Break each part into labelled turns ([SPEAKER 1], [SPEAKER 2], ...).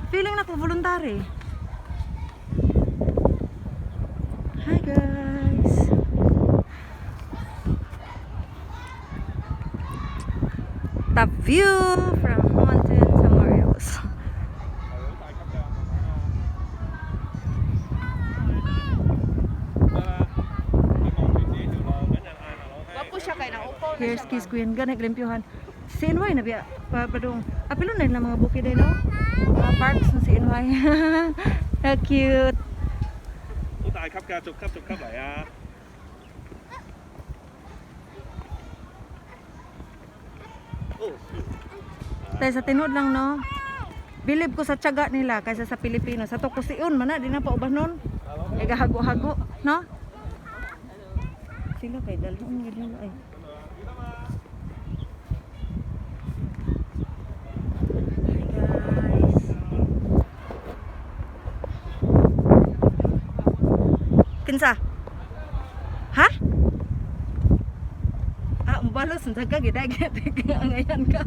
[SPEAKER 1] Feeling na ko voluntary. Hi guys. Top view from Mountain Samarios. Here's Kiss Queen. Ganag limpyuhan. Si Inway na biya. Padung. Apilo na yung mga bukid ay no? Mga parks na si Inway. How cute.
[SPEAKER 2] 好大級㗎，逐級嚟啊！
[SPEAKER 1] Tayo sa tinod lang no. Bilib ko sa tiyaga nila kaysa sa Pilipino. Sa Tokusion man na, di na pa ubah nun. Hago-hago, no? Sila kay dalhong yun ay. Hi guys. Kinsa? Ha? Ah, mabalos ang taga gidagat. Angayan ka.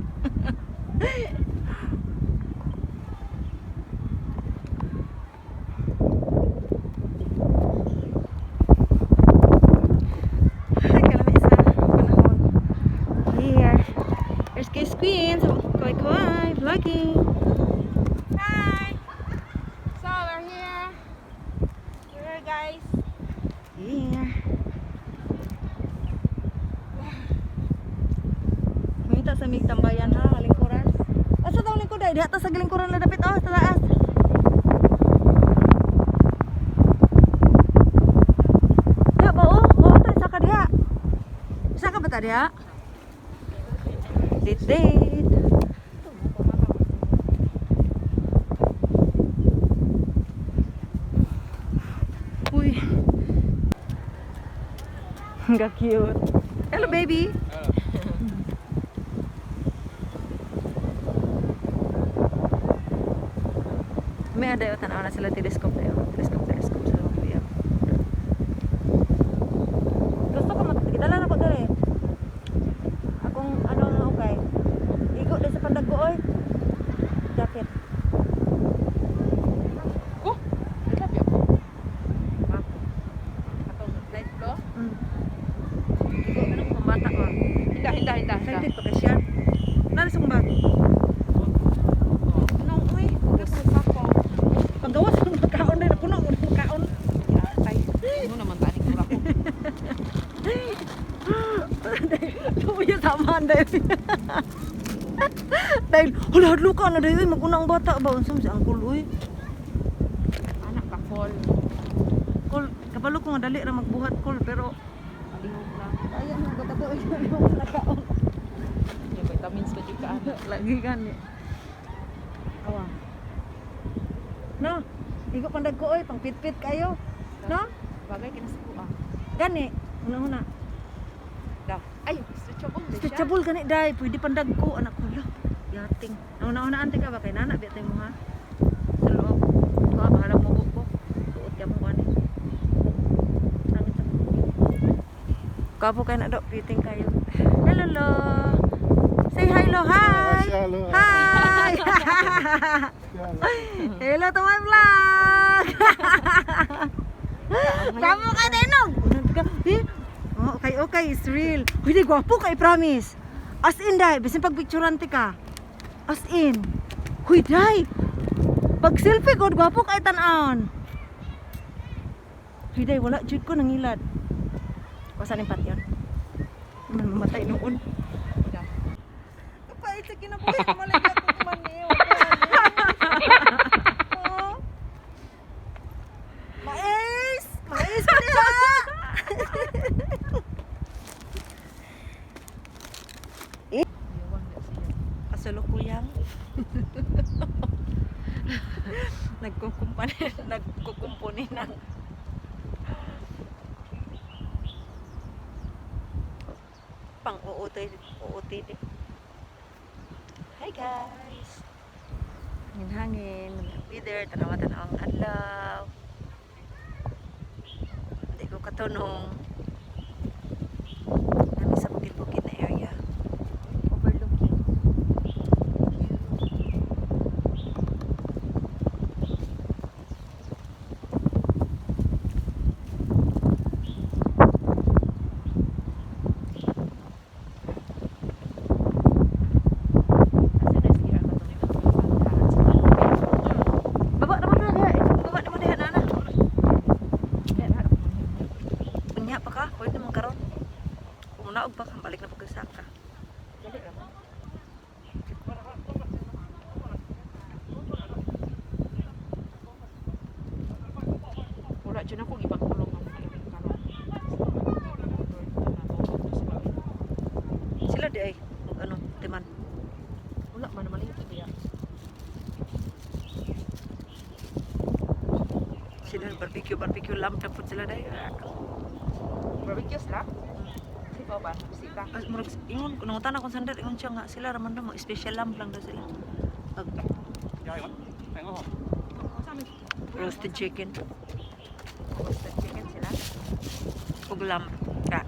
[SPEAKER 1] Kiss Queen, so koi vlogging.
[SPEAKER 3] Hi. So we're here. We're here, guys.
[SPEAKER 1] Here. Mita sa mig tambayan ha, lingkuran. Asa daw lingkod ay diha ta sa lingkuran la dapit oh, sa taas. Ya ba oh, ta sa ka diha. Sa ka ba ta diha? Date. Uy. Ang cute. Hello baby. May ada yung tanaw na sila telescope na yun. Telescope sa mga kuya. Gusto ko magkidala na ko dali. Akong ano nga okay. Igo din sa pandag ko oy. Jacket.
[SPEAKER 3] Oh, love you. Atong light blue.
[SPEAKER 1] Igo ano ko bata ko.
[SPEAKER 3] Hinda.
[SPEAKER 1] Excited pa ka siya. Nalis ang bag.
[SPEAKER 3] Nung uy, gusto ko.
[SPEAKER 1] Paggawas ng magkaon na puno ko ng kaon.
[SPEAKER 3] Tay, ano naman tani ko ako.
[SPEAKER 1] Tuya samaan dahil. Dahil, hadlo ka na dahil. Mag-unang bata ba? Unsam si Angkol, uy.
[SPEAKER 3] Anak ka call.
[SPEAKER 1] Kol, kabalo ko nga dali ra magbuhat, Kol. Pero,
[SPEAKER 3] Alihog lang.
[SPEAKER 1] ayan na, gatato yung nakaon.
[SPEAKER 3] Yung vitamins ko juga anak.
[SPEAKER 1] Lagi gani. Awa. No, igo pandag ko, oy. Pang pit-pit kayo. No?
[SPEAKER 3] Bagay kinasuko ah.
[SPEAKER 1] Gani. Una-una.
[SPEAKER 3] Daw. Ay, stretchable din siya.
[SPEAKER 1] Stretchable gani, day. Pwede pandag ko. Anak ko, lo. Yating. Una-unaan ka ba? Kay nana, biya tayo mo, ha? Sa loob. Ito, bahalang mo ko. Tuot ka mo, gani. Sangit sa mga. Kapo kayo na, do. Piting kayo. Hello, lo. Say hi, lo. Hi.
[SPEAKER 2] Hello.
[SPEAKER 1] Hi. Hello to my vlog. Kamu ka tinog. Okay, it's real. Uy, di gwapo kay promise. As in, day, bisin pag picturante ka. As in. Huy, day. Pag selfie ko, gwapo kay tan-aon. Huy, day, wala jud ko nangilad. Wasan yung patyon. Mamatay noon. Kapait sa kinabuhi, malagay ko kumaniw. Mais ko niya. Kasulukuyang. Nagkukumpuni ng pang-uutid. Hi guys. Hangin, weather, tanawa-tanawa ang adlaw. Hindi ko katunong. Kami sa bukid-bukid na area. Overlooking.
[SPEAKER 3] wala dyan akong ibang tulong ang mga ibang karon.
[SPEAKER 1] Sila di ay ano, timan.
[SPEAKER 3] Wala man naman ito diya.
[SPEAKER 1] Sila barbecue lamb na po sila dai.
[SPEAKER 3] Barbecues lang. Ikaw ba? Bisita.
[SPEAKER 1] As murag ingon kuno tanah kon sander ingon siya nga sila raman mo special lamb lang daw sila. Ag
[SPEAKER 2] Dạ rồi, bạn có không?
[SPEAKER 1] roasted chicken
[SPEAKER 3] Roasted chicken sila.
[SPEAKER 1] ug lamb. Ka.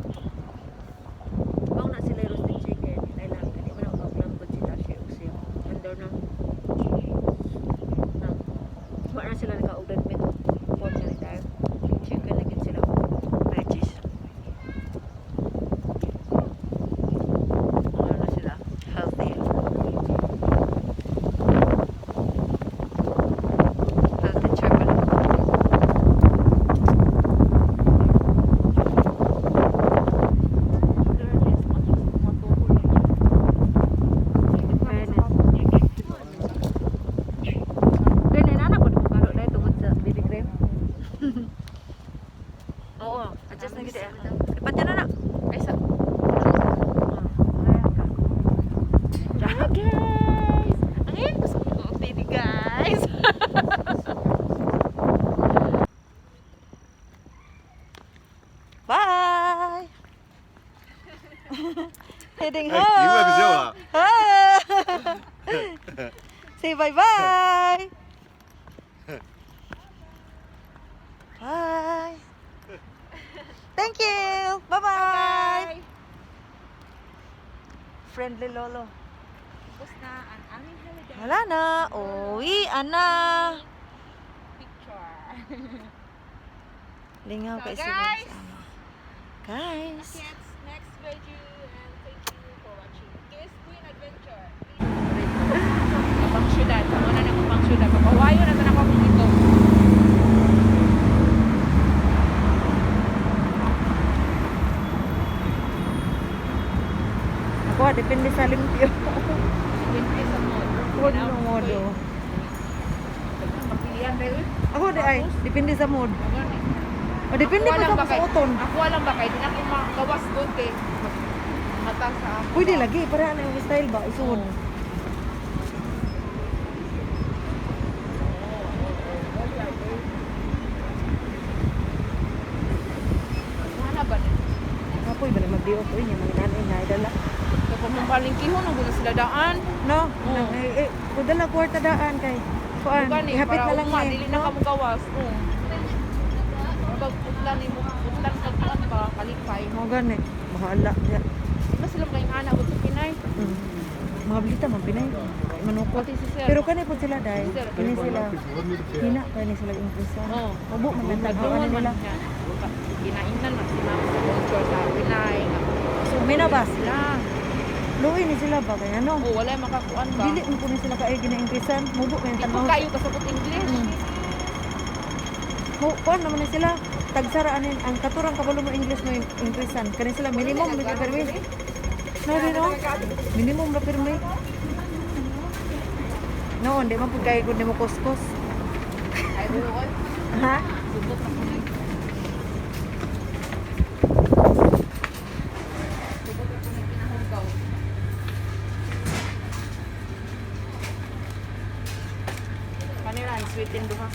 [SPEAKER 1] Mao na sila roasted chicken, ay lang kani man ang lamb ko sila siya ug siya. Under na. Na. Wa na sila naka-order meat. Pork na tayo. Chicken lagi sila. Veggies. Ano na sila? Healthy. Healthy chicken. Ganyan na ko mo karo dai tungod sa baby cream. Oo, adjust na gid. Ipat na na.
[SPEAKER 3] Ay sa
[SPEAKER 1] Hi guys! Ang iyong gusto ko, baby guys! Bye! Heading
[SPEAKER 2] Hey,
[SPEAKER 1] home!
[SPEAKER 2] những người Brazil à?
[SPEAKER 1] Hi! Say bye-bye! Bye! Thank you! Bye-bye! Friendly lolo.
[SPEAKER 3] Tapos na ang aming holiday
[SPEAKER 1] Wala na. Uwi, ana.
[SPEAKER 3] picture.
[SPEAKER 1] Lingaw
[SPEAKER 3] So,
[SPEAKER 1] kay
[SPEAKER 3] guys.
[SPEAKER 1] sila sama. Guys.
[SPEAKER 3] Kids, next video and thank you for watching. Kiss Queen Adventure. Kapang syudad. Ako na na kapang syudad. Papawayo na tanang ako dito.
[SPEAKER 1] Ako, depende sa limpyo.
[SPEAKER 3] Hindi sa mood.
[SPEAKER 1] Huwag ng modo.
[SPEAKER 3] Magpilihan tayo.
[SPEAKER 1] Ako, di ay. Depende sa mood.
[SPEAKER 3] Ganun eh.
[SPEAKER 1] O, depende
[SPEAKER 3] Ako
[SPEAKER 1] pa
[SPEAKER 3] lang
[SPEAKER 1] sa
[SPEAKER 3] ba kay-
[SPEAKER 1] kasuoton.
[SPEAKER 3] Ako alam ba kay di na ako magawas doon kay mata sa ako.
[SPEAKER 1] Pwede lagi. Para na yung style ba? Isuod.
[SPEAKER 3] Ano ba niya?
[SPEAKER 1] Apoy ba na mag-diop? Uy, niya mga nanay na idala.
[SPEAKER 3] Kapag mong palingkihon, ang guna sila daan.
[SPEAKER 1] No?
[SPEAKER 3] Oo.
[SPEAKER 1] Kudala kwarta daan kay. Kuan,
[SPEAKER 3] Bukan eh,
[SPEAKER 1] ihapit
[SPEAKER 3] para
[SPEAKER 1] na lang
[SPEAKER 3] uma,
[SPEAKER 1] ni.
[SPEAKER 3] dili na ka mo gawas. Oo. Kapag putlan ni mo, putlan ka kuan para kalipay.
[SPEAKER 1] Mo gani. Bahala. Ya.
[SPEAKER 3] Di ba sila kayong anak ko sa Pinay?
[SPEAKER 1] Mga balita man pinay. Manukot.
[SPEAKER 3] Pati si Sir.
[SPEAKER 1] Pero kani po sila dai.
[SPEAKER 3] Sir.
[SPEAKER 1] Kani sila. Hina kani sila impresa.
[SPEAKER 3] Oo.
[SPEAKER 1] Obo man ang taghawan
[SPEAKER 3] Nagluhon man
[SPEAKER 1] nila.
[SPEAKER 3] niya. Kinainan na sila sa culture sa Pinay.
[SPEAKER 1] So, minabas.
[SPEAKER 3] Sila.
[SPEAKER 1] Luwi ni sila ba kaya no?
[SPEAKER 3] Oo, wala yung makakuan ba?
[SPEAKER 1] Dili mo kunin sila kay gina-impresan. Mubo man
[SPEAKER 3] Di ko
[SPEAKER 1] tanaw.
[SPEAKER 3] kayo kasabot English.
[SPEAKER 1] Mo kuan naman ni sila. Tagsaraan ang katurang kabalo mo English mo impresan. Kani sila minimum lagi permi. No, no. Minimum na permi. No, hindi man pud kay kun mo kuskus.
[SPEAKER 3] Ay, buwan.
[SPEAKER 1] Ha?
[SPEAKER 3] Subot na ko ni. Subot na ko ni kinahanggaw. Kanila, sweet in duha.